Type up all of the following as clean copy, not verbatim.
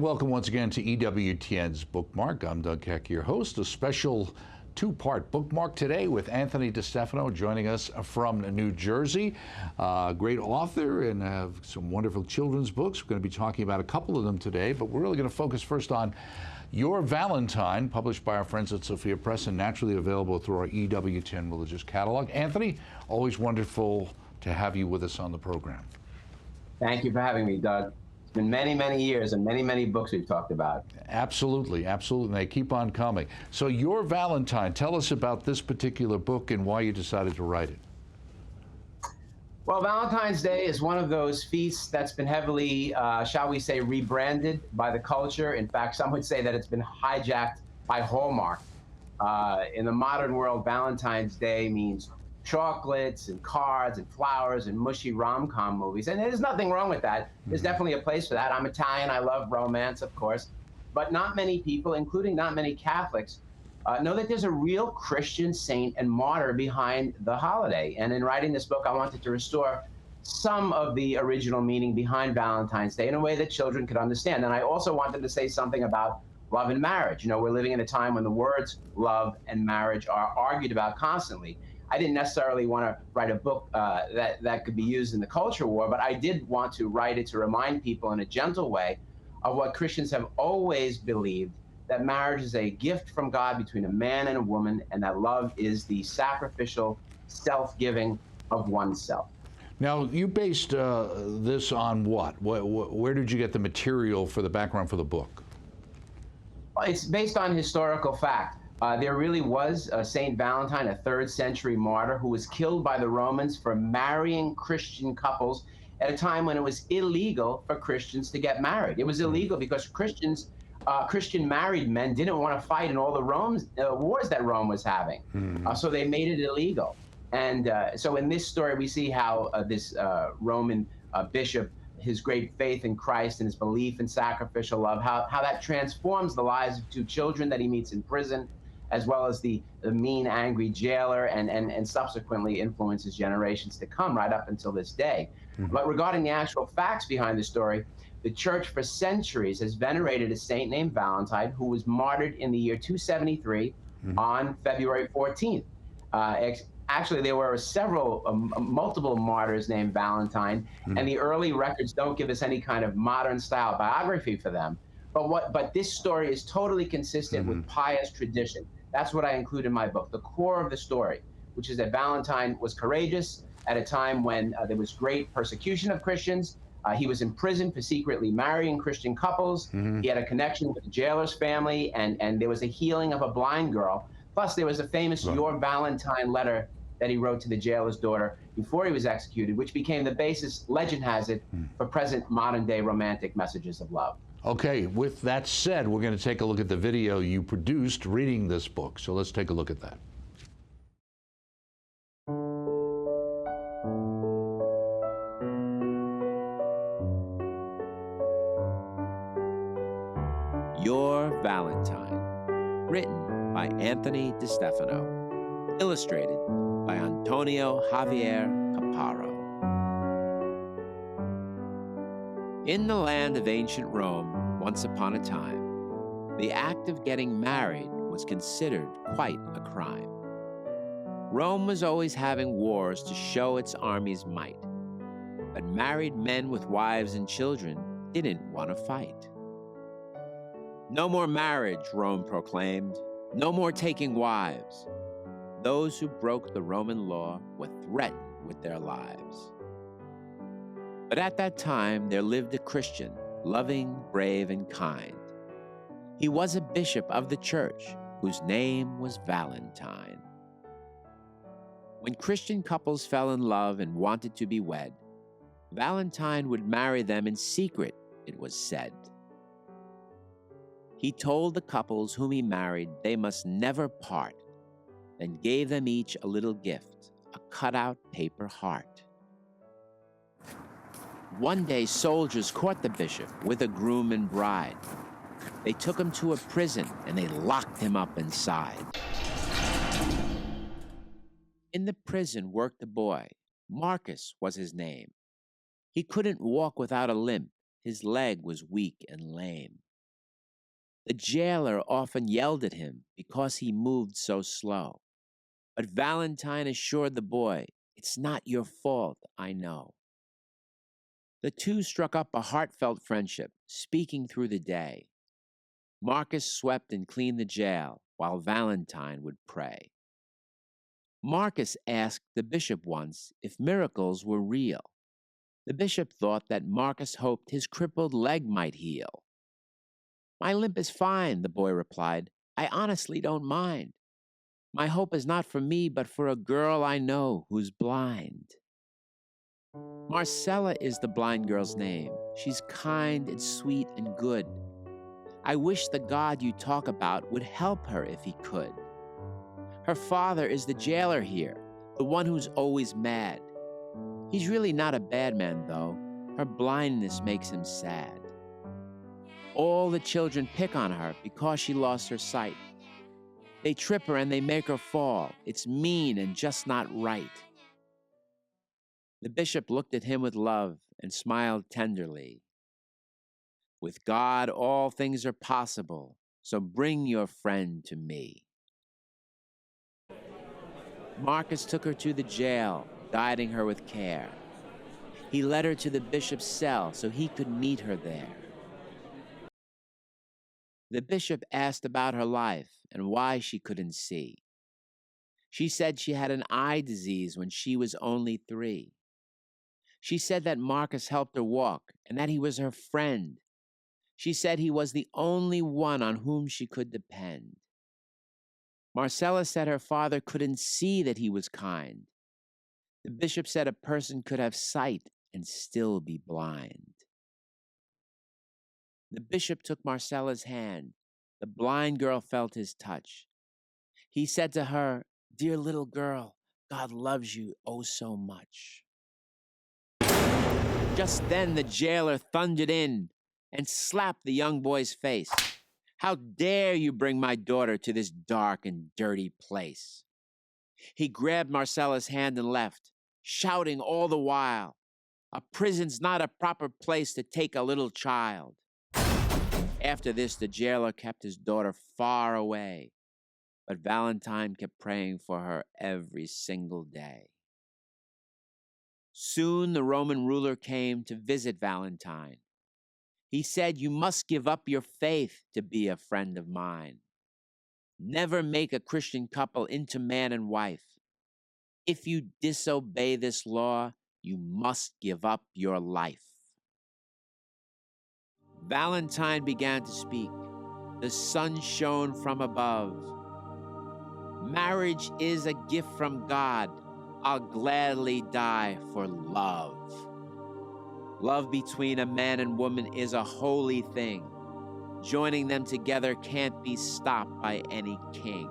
welcome once again to EWTN's Bookmark. I'm Doug Keck, your host. A special two-part bookmark today with Anthony DeStefano joining us from New Jersey. Great author and have some wonderful children's books. We're going to be talking about a couple of them today, but we're really going to focus first on Your Valentine, published by our friends at Sophia Press and naturally available through our EWTN religious catalog. Anthony, always wonderful to have you with us on the program. Thank you for having me, Doug. It's been many, many years and many, many books we've talked about. Absolutely, absolutely. They keep on coming. So Your Valentine, tell us about this particular book and why you decided to write it. Well, Valentine's Day is one of those feasts that's been heavily, shall we say, rebranded by the culture. In fact, some would say that it's been hijacked by Hallmark. In the modern world, Valentine's Day means chocolates and cards and flowers and mushy rom-com movies. And there's nothing wrong with that. There's definitely a place for that. I'm Italian. I love romance, of course. But not many people, including not many Catholics, know that there's a real Christian saint and martyr behind the holiday. And in writing this book, I wanted to restore some of the original meaning behind Valentine's Day in a way that children could understand. And I also wanted to say something about love and marriage. You know, we're living in a time when the words love and marriage are argued about constantly. I didn't necessarily want to write a book that could be used in the culture war, but I did want to write it to remind people in a gentle way of what Christians have always believed, that marriage is a gift from God between a man and a woman, and that love is the sacrificial self-giving of oneself. Now, you based this on what? Where did you get the material for the background for the book? It's based on historical fact. There really was Saint Valentine, a 3rd century martyr, who was killed by the Romans for marrying Christian couples at a time when it was illegal for Christians to get married. It was illegal because Christian married men didn't want to fight in all the wars that Rome was having. So they made it illegal. And so in this story, we see how this Roman bishop, his great faith in Christ and his belief in sacrificial love, how that transforms the lives of 2 children that he meets in prison, as well as the mean, angry jailer, and subsequently influences generations to come right up until this day. But regarding the actual facts behind the story, the church for centuries has venerated a saint named Valentine who was martyred in the year 273 on February 14th. Actually, there were multiple martyrs named Valentine, and the early records don't give us any kind of modern style biography for them. But this story is totally consistent with pious tradition. That's what I include in my book, the core of the story, which is that Valentine was courageous at a time when there was great persecution of Christians. He was in prison for secretly marrying Christian couples. He had a connection with the jailer's family, and there was a healing of a blind girl. Plus, there was a famous Your Valentine letter that he wrote to the jailer's daughter before he was executed, which became the basis, legend has it, for present modern-day romantic messages of love. Okay, with that said, we're going to take a look at the video you produced reading this book. So let's take a look at that. Your Valentine, written by Anthony DeStefano, illustrated by Antonio Javier Caparo. In the land of ancient Rome, once upon a time, the act of getting married was considered quite a crime. Rome was always having wars to show its army's might, but married men with wives and children didn't want to fight. No more marriage, Rome proclaimed. No more taking wives. Those who broke the Roman law were threatened with their lives. But at that time, there lived a Christian, loving, brave, and kind. He was a bishop of the church, whose name was Valentine. When Christian couples fell in love and wanted to be wed, Valentine would marry them in secret, it was said. He told the couples whom he married they must never part, then gave them each a little gift, a cut-out paper heart. One day, soldiers caught the bishop with a groom and bride. They took him to a prison, and they locked him up inside. In the prison worked a boy. Marcus was his name. He couldn't walk without a limp. His leg was weak and lame. The jailer often yelled at him because he moved so slow. But Valentine assured the boy, "It's not your fault, I know." The two struck up a heartfelt friendship, speaking through the day. Marcus swept and cleaned the jail, while Valentine would pray. Marcus asked the bishop once if miracles were real. The bishop thought that Marcus hoped his crippled leg might heal. "My limp is fine," the boy replied. "I honestly don't mind. My hope is not for me, but for a girl I know who's blind." Marcella is the blind girl's name. She's kind and sweet and good. I wish the God you talk about would help her if he could. Her father is the jailer here, the one who's always mad. He's really not a bad man, though. Her blindness makes him sad. All the children pick on her because she lost her sight. They trip her and they make her fall. It's mean and just not right. The bishop looked at him with love and smiled tenderly. "With God, all things are possible, so bring your friend to me." Marcus took her to the jail, guiding her with care. He led her to the bishop's cell so he could meet her there. The bishop asked about her life and why she couldn't see. She said she had an eye disease when she was only 3. She said that Marcus helped her walk and that he was her friend. She said he was the only one on whom she could depend. Marcella said her father couldn't see that he was kind. The bishop said a person could have sight and still be blind. The bishop took Marcella's hand. The blind girl felt his touch. He said to her, "Dear little girl, God loves you oh so much." Just then the jailer thundered in and slapped the young boy's face. "How dare you bring my daughter to this dark and dirty place?" He grabbed Marcella's hand and left, shouting all the while, "A prison's not a proper place to take a little child." After this, the jailer kept his daughter far away, but Valentine kept praying for her every single day. Soon the Roman ruler came to visit Valentine. He said, "You must give up your faith to be a friend of mine. Never make a Christian couple into man and wife. If you disobey this law, you must give up your life." Valentine began to speak. The sun shone from above. "Marriage is a gift from God. I'll gladly die for love. Love between a man and woman is a holy thing. Joining them together can't be stopped by any king.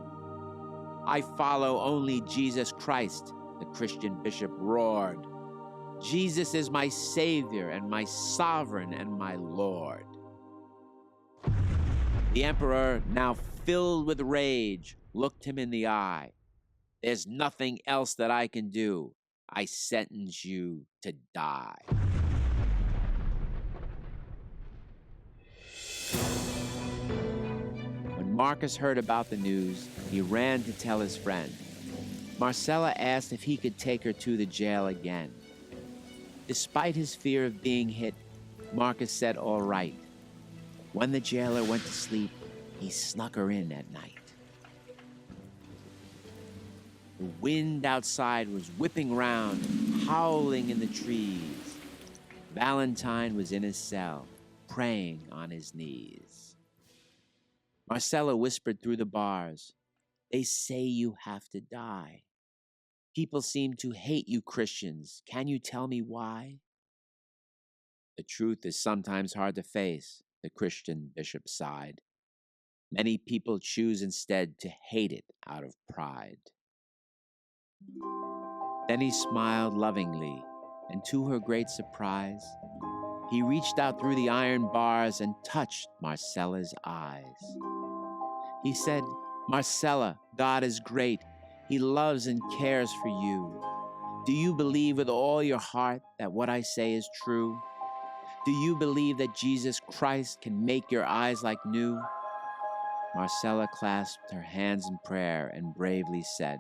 I follow only Jesus Christ," the Christian bishop roared. "Jesus is my Savior and my Sovereign and my Lord." The emperor, now filled with rage, looked him in the eye. "There's nothing else that I can do. I sentence you to die." When Marcus heard about the news, he ran to tell his friend. Marcella asked if he could take her to the jail again. Despite his fear of being hit, Marcus said all right. When the jailer went to sleep, he snuck her in at night. The wind outside was whipping round, howling in the trees. Valentine was in his cell, praying on his knees. Marcella whispered through the bars, "They say you have to die. People seem to hate you Christians. Can you tell me why?" "The truth is sometimes hard to face," the Christian bishop sighed. "Many people choose instead to hate it out of pride." Then he smiled lovingly, and to her great surprise, he reached out through the iron bars and touched Marcella's eyes. He said, "Marcella, God is great. He loves and cares for you. Do you believe with all your heart that what I say is true? Do you believe that Jesus Christ can make your eyes like new? Marcella clasped her hands in prayer and bravely said,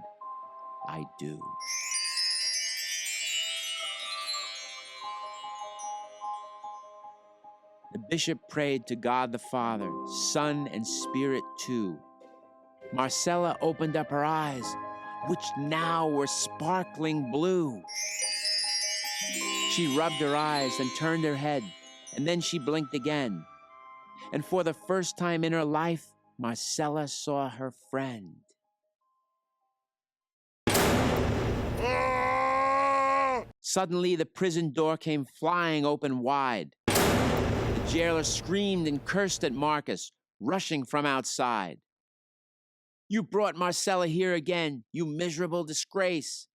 "I do." The bishop prayed to God the Father, Son, and Spirit too. Marcella opened up her eyes, which now were sparkling blue. She rubbed her eyes and turned her head, and then she blinked again. And for the first time in her life, Marcella saw her friend. Suddenly, the prison door came flying open wide. The jailer screamed and cursed at Marcus, rushing from outside. "You brought Marcella here again, you miserable disgrace."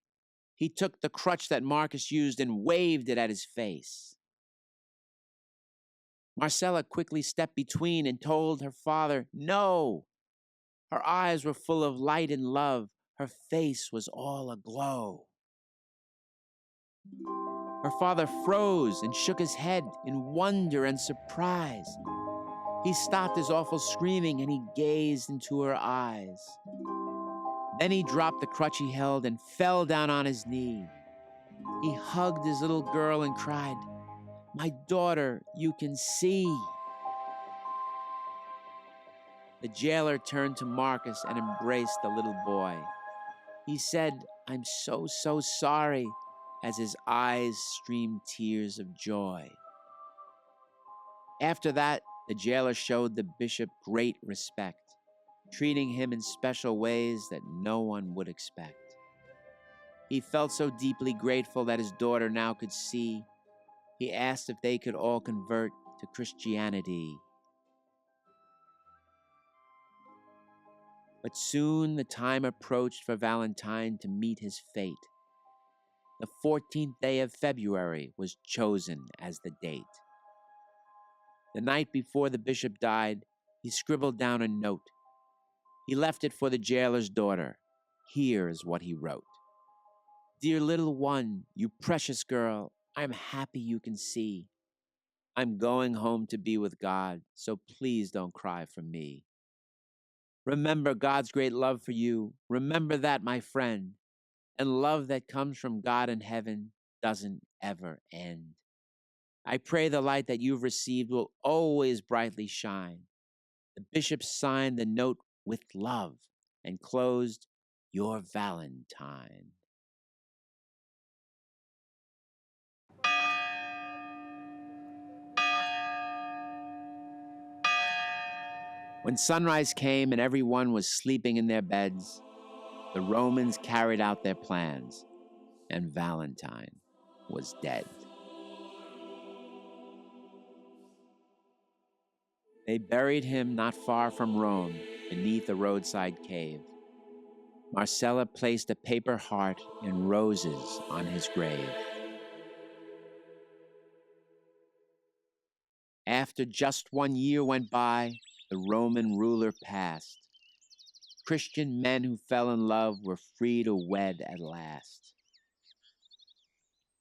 He took the crutch that Marcus used and waved it at his face. Marcella quickly stepped between and told her father no. Her eyes were full of light and love. Her face was all aglow. Her father froze and shook his head in wonder and surprise. He stopped his awful screaming and he gazed into her eyes. Then he dropped the crutch he held and fell down on his knee. He hugged his little girl and cried, "My daughter, you can see." The jailer turned to Marcus and embraced the little boy. He said, "I'm so sorry," as his eyes streamed tears of joy. After that, the jailer showed the bishop great respect, treating him in special ways that no one would expect. He felt so deeply grateful that his daughter now could see. He asked if they could all convert to Christianity. But soon the time approached for Valentine to meet his fate. The 14th day of February was chosen as the date. The night before the bishop died, he scribbled down a note. He left it for the jailer's daughter. Here is what he wrote. "Dear little one, you precious girl, I'm happy you can see. I'm going home to be with God, so please don't cry for me. Remember God's great love for you. Remember that, my friend. And love that comes from God in heaven doesn't ever end. I pray the light that you've received will always brightly shine." The bishop signed the note with love and closed, "Your Valentine." When sunrise came and everyone was sleeping in their beds, the Romans carried out their plans, and Valentine was dead. They buried him not far from Rome, beneath a roadside cave. Marcella placed a paper heart and roses on his grave. After just 1 year went by, the Roman ruler passed. Christian men who fell in love were free to wed at last.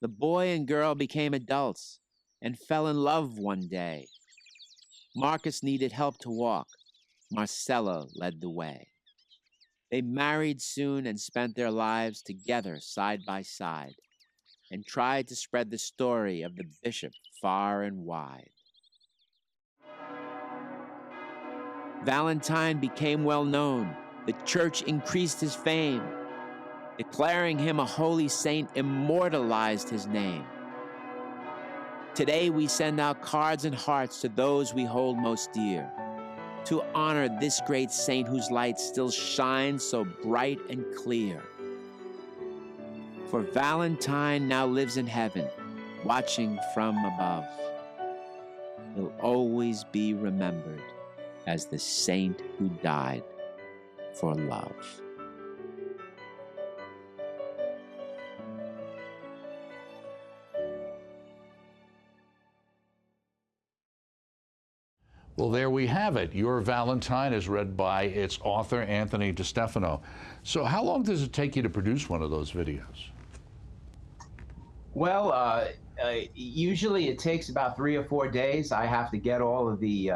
The boy and girl became adults and fell in love one day. Marcus needed help to walk. Marcella led the way. They married soon and spent their lives together side by side and tried to spread the story of the bishop far and wide. Valentine became well known. The church increased his fame. Declaring him a holy saint immortalized his name. Today we send out cards and hearts to those we hold most dear, to honor this great saint whose light still shines so bright and clear. For Valentine now lives in heaven, watching from above. He'll always be remembered as the saint who died for love. Well, there we have it. Your Valentine is read by its author, Anthony DeStefano. So how long does it take you to produce one of those videos? Well, usually it takes about 3 or 4 days. I have to get all of the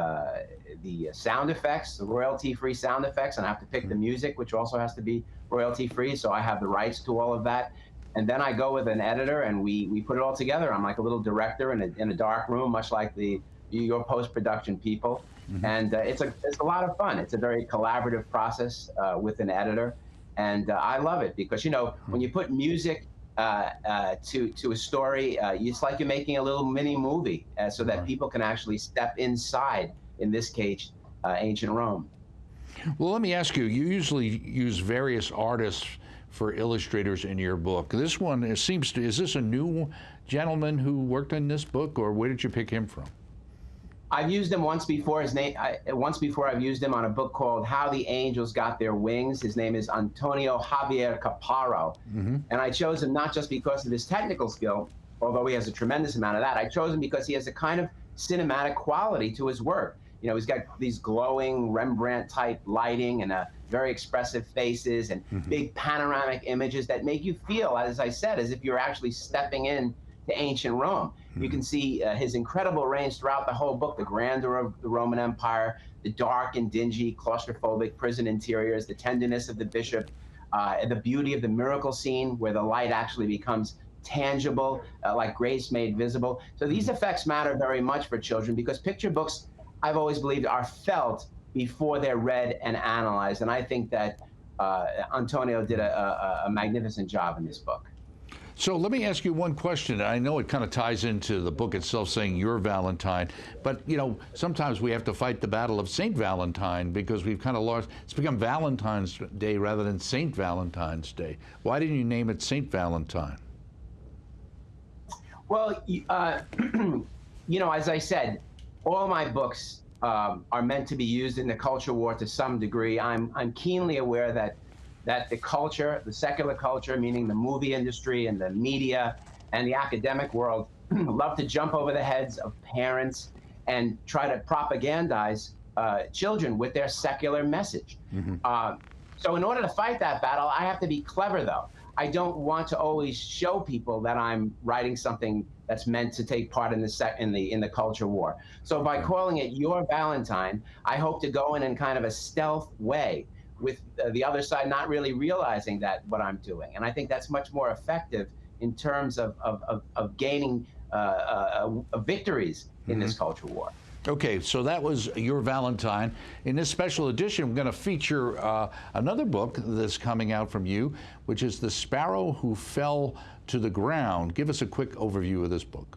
the sound effects, the royalty-free sound effects, and I have to pick the music, which also has to be royalty-free. So I have the rights to all of that. And then I go with an editor, and we put it all together. I'm like a little director in a dark room, much like your post-production people. And it's a lot of fun. It's a very collaborative process with an editor, and I love it because when you put music to a story, it's like you're making a little mini movie, so that people can actually step inside. In this case, ancient Rome. Well, let me ask you. You usually use various artists for illustrators in your book. This one, is this a new gentleman who worked on this book, or where did you pick him from? I've used him once before. Once before I've used him on a book called How the Angels Got Their Wings. His name is Antonio Javier Caparo. And I chose him not just because of his technical skill, although he has a tremendous amount of that. I chose him because he has a kind of cinematic quality to his work. He's got these glowing Rembrandt-type lighting and very expressive faces and big panoramic images that make you feel, as I said, as if you're actually stepping in to ancient Rome. You can see his incredible range throughout the whole book, the grandeur of the Roman Empire, the dark and dingy claustrophobic prison interiors, the tenderness of the bishop, the beauty of the miracle scene where the light actually becomes tangible, like grace made visible. So these effects matter very much for children because picture books, I've always believed, are felt before they're read and analyzed. And I think that Antonio did a magnificent job in this book. So let me ask you one question. I know it kind of ties into the book itself saying you're Valentine, but sometimes we have to fight the battle of Saint Valentine because we've kind of lost, it's become Valentine's Day rather than Saint Valentine's Day. Why didn't you name it Saint Valentine? Well, as I said, all my books are meant to be used in the culture war to some degree. I'm keenly aware that the culture, the secular culture, meaning the movie industry and the media and the academic world, love to jump over the heads of parents and try to propagandize children with their secular message. So in order to fight that battle, I have to be clever, though. I don't want to always show people that I'm writing something that's meant to take part in the culture war. So by calling it Your Valentine, I hope to go in kind of a stealth way, with the other side not really realizing that what I'm doing. And I think that's much more effective in terms of gaining victories in this culture war. Okay, so that was Your Valentine. In this special edition, we're going to feature another book that's coming out from you, which is The Sparrow Who Fell to the Ground. Give us a quick overview of this book.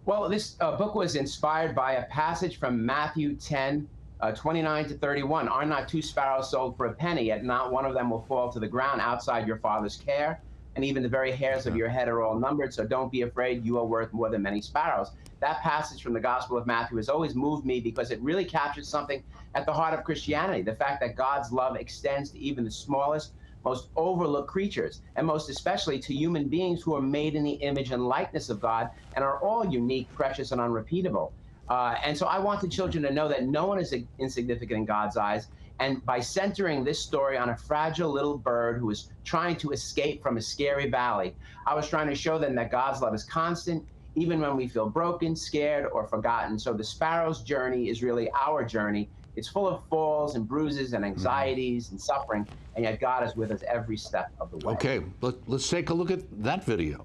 Well, this book was inspired by a passage from Matthew 10, 29 to 31. Are not two sparrows sold for a penny, yet not one of them will fall to the ground outside your Father's care? And even the very hairs of your head are all numbered, so don't be afraid, you are worth more than many sparrows. That passage from the Gospel of Matthew has always moved me because it really captures something at the heart of Christianity, the fact that God's love extends to even the smallest, most overlooked creatures, and most especially to human beings who are made in the image and likeness of God and are all unique, precious, and unrepeatable. And so I want the children to know that no one is insignificant in God's eyes. And by centering this story on a fragile little bird who is trying to escape from a scary valley, I was trying to show them that God's love is constant, even when we feel broken, scared, or forgotten. So the sparrow's journey is really our journey. It's full of falls and bruises and anxieties and suffering, and yet God is with us every step of the way. Okay, let's take a look at that video.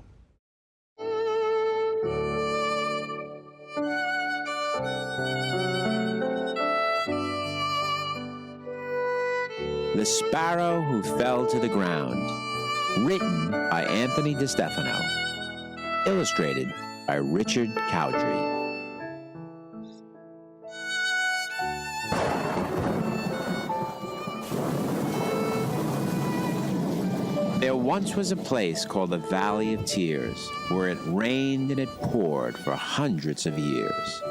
The Sparrow Who Fell to the Ground, written by Anthony DeStefano, illustrated by Richard Cowdrey. There once was a place called the Valley of Tears, where it rained and it poured for hundreds of years.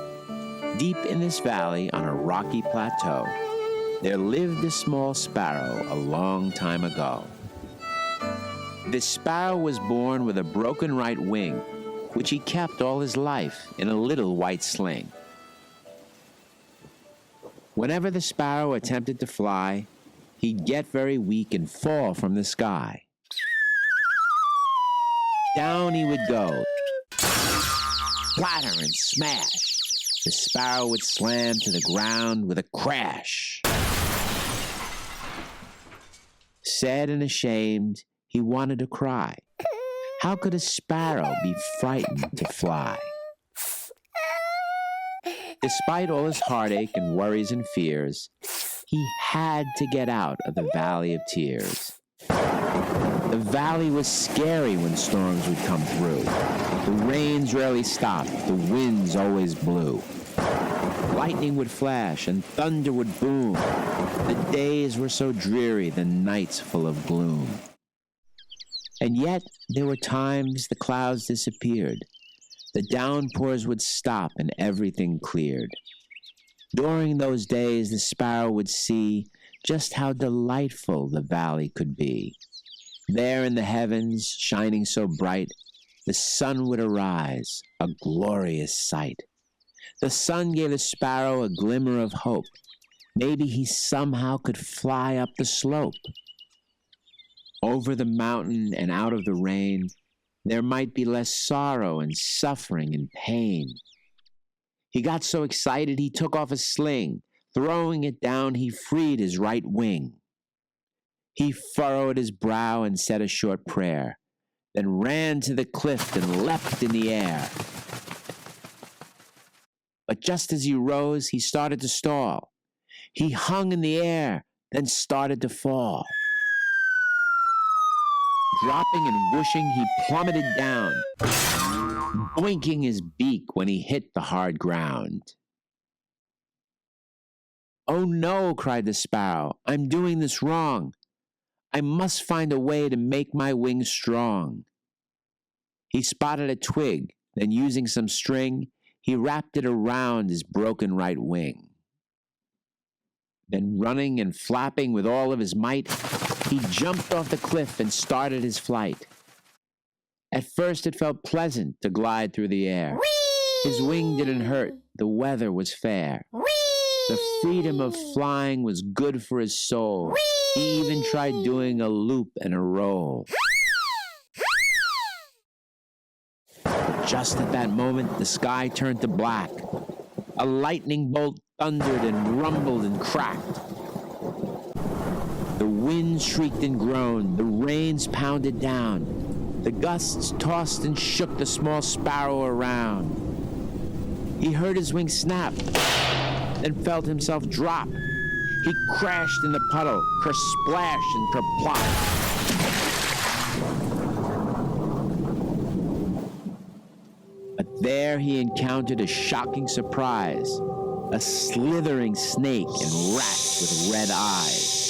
Deep in this valley, on a rocky plateau, there lived a small sparrow a long time ago. This sparrow was born with a broken right wing, which he kept all his life in a little white sling. Whenever the sparrow attempted to fly, he'd get very weak and fall from the sky. Down he would go, splatter and smash, the sparrow would slam to the ground with a crash. Sad and ashamed, he wanted to cry. How could a sparrow be frightened to fly? Despite all his heartache and worries and fears, he had to get out of the Valley of Tears. The valley was scary when storms would come through. The rains rarely stopped, the winds always blew. Lightning would flash and thunder would boom. The days were so dreary, the nights full of gloom. And yet, there were times the clouds disappeared. The downpours would stop and everything cleared. During those days, the sparrow would see just how delightful the valley could be. There in the heavens, shining so bright, the sun would arise, a glorious sight. The sun gave the sparrow a glimmer of hope. Maybe he somehow could fly up the slope. Over the mountain and out of the rain, there might be less sorrow and suffering and pain. He got so excited he took off his sling. Throwing it down, he freed his right wing. He furrowed his brow and said a short prayer, then ran to the cliff and leapt in the air. But just as he rose, he started to stall. He hung in the air, then started to fall. Dropping and whooshing, he plummeted down, boinking his beak when he hit the hard ground. "Oh no," cried the sparrow, "I'm doing this wrong. I must find a way to make my wings strong." He spotted a twig, then using some string, he wrapped it around his broken right wing. Then running and flapping with all of his might, he jumped off the cliff and started his flight. At first it felt pleasant to glide through the air. Whee! His wing didn't hurt, the weather was fair. Whee! The freedom of flying was good for his soul. Whee! He even tried doing a loop and a roll. But just at that moment, the sky turned to black. A lightning bolt thundered and rumbled and cracked. The wind shrieked and groaned, the rains pounded down. The gusts tossed and shook the small sparrow around. He heard his wings snap, then felt himself drop. He crashed in the puddle, kersplash and kerplop. But there he encountered a shocking surprise, a slithering snake and rats with red eyes.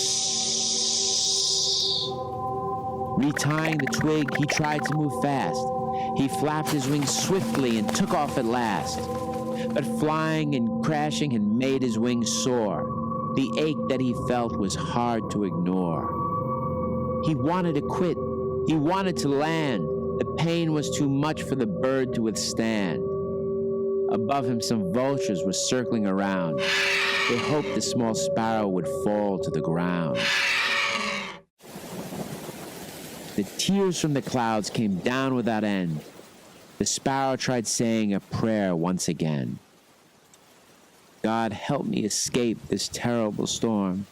Retying the twig, he tried to move fast. He flapped his wings swiftly and took off at last. But flying and crashing had made his wings sore. The ache that he felt was hard to ignore. He wanted to quit. He wanted to land. The pain was too much for the bird to withstand. Above him, some vultures were circling around. They hoped the small sparrow would fall to the ground. The tears from the clouds came down without end. The sparrow tried saying a prayer once again. "God, help me escape this terrible storm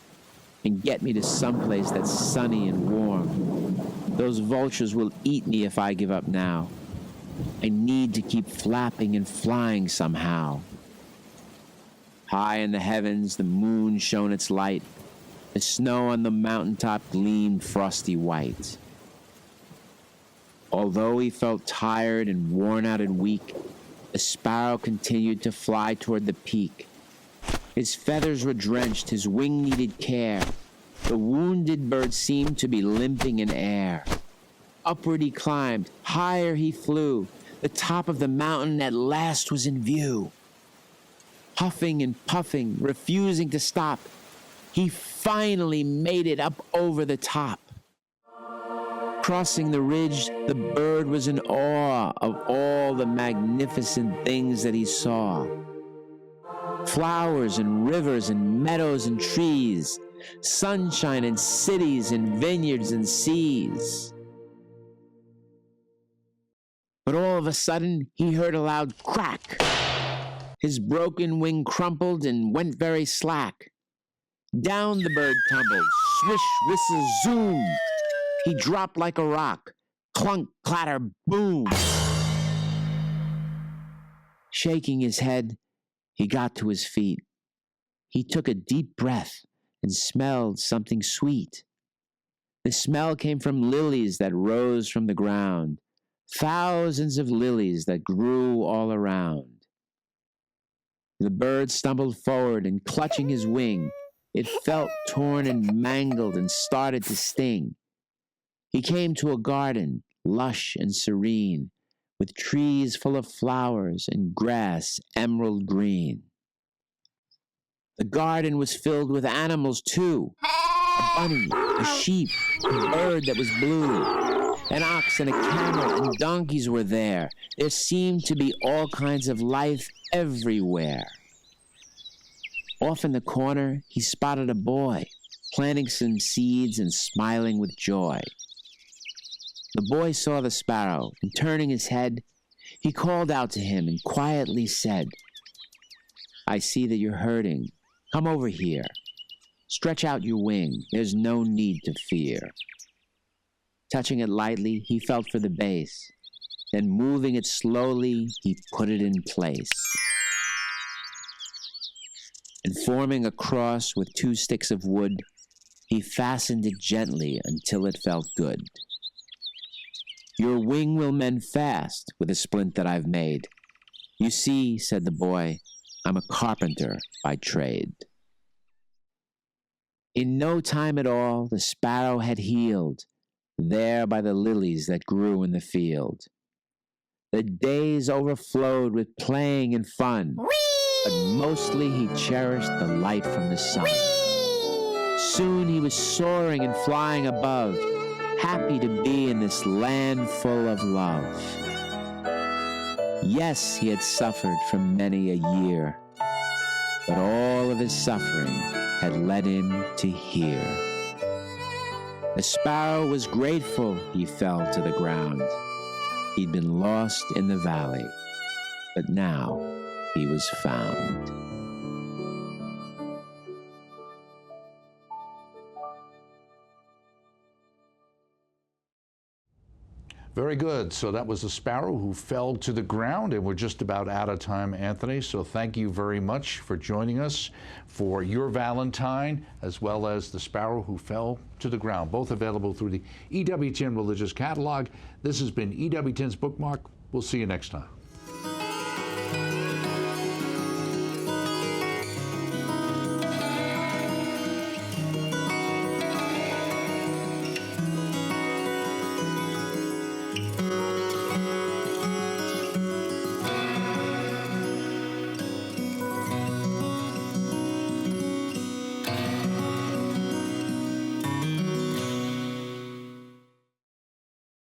and get me to someplace that's sunny and warm. Those vultures will eat me if I give up now. I need to keep flapping and flying somehow." High in the heavens, the moon shone its light. The snow on the mountaintop gleamed frosty white. Although he felt tired and worn out and weak, the sparrow continued to fly toward the peak. His feathers were drenched, his wing needed care. The wounded bird seemed to be limping in air. Upward he climbed, higher he flew. The top of the mountain at last was in view. Puffing and puffing, refusing to stop, he finally made it up over the top. Crossing the ridge, the bird was in awe of all the magnificent things that he saw. Flowers and rivers and meadows and trees, sunshine and cities and vineyards and seas. But all of a sudden, he heard a loud crack. His broken wing crumpled and went very slack. Down the bird tumbled, swish, whistle, zoom. He dropped like a rock, clunk, clatter, boom. Shaking his head, he got to his feet. He took a deep breath and smelled something sweet. The smell came from lilies that rose from the ground, thousands of lilies that grew all around. The bird stumbled forward and clutching his wing, it felt torn and mangled and started to sting. He came to a garden, lush and serene, with trees full of flowers and grass emerald green. The garden was filled with animals too. A bunny, a sheep, a bird that was blue. An ox and a camel and donkeys were there. There seemed to be all kinds of life everywhere. Off in the corner, he spotted a boy, planting some seeds and smiling with joy. The boy saw the sparrow, and turning his head, he called out to him and quietly said, "I see that you're hurting. Come over here. Stretch out your wing. There's no need to fear." Touching it lightly, he felt for the base. Then moving it slowly, he put it in place. And forming a cross with 2 sticks of wood, he fastened it gently until it felt good. "Your wing will mend fast with a splint that I've made. You see," said the boy, "I'm a carpenter by trade." In no time at all, the sparrow had healed, there by the lilies that grew in the field. The days overflowed with playing and fun, but mostly he cherished the light from the sun. Soon he was soaring and flying above, happy to be in this land full of love. Yes, he had suffered for many a year, but all of his suffering had led him to here. The sparrow was grateful he fell to the ground. He'd been lost in the valley, but now he was found. Very good. So that was the sparrow who fell to the ground, and we're just about out of time, Anthony. So thank you very much for joining us for Your Valentine, as well as the sparrow who fell to the ground, both available through the EWTN Religious Catalog. This has been EWTN's Bookmark. We'll see you next time.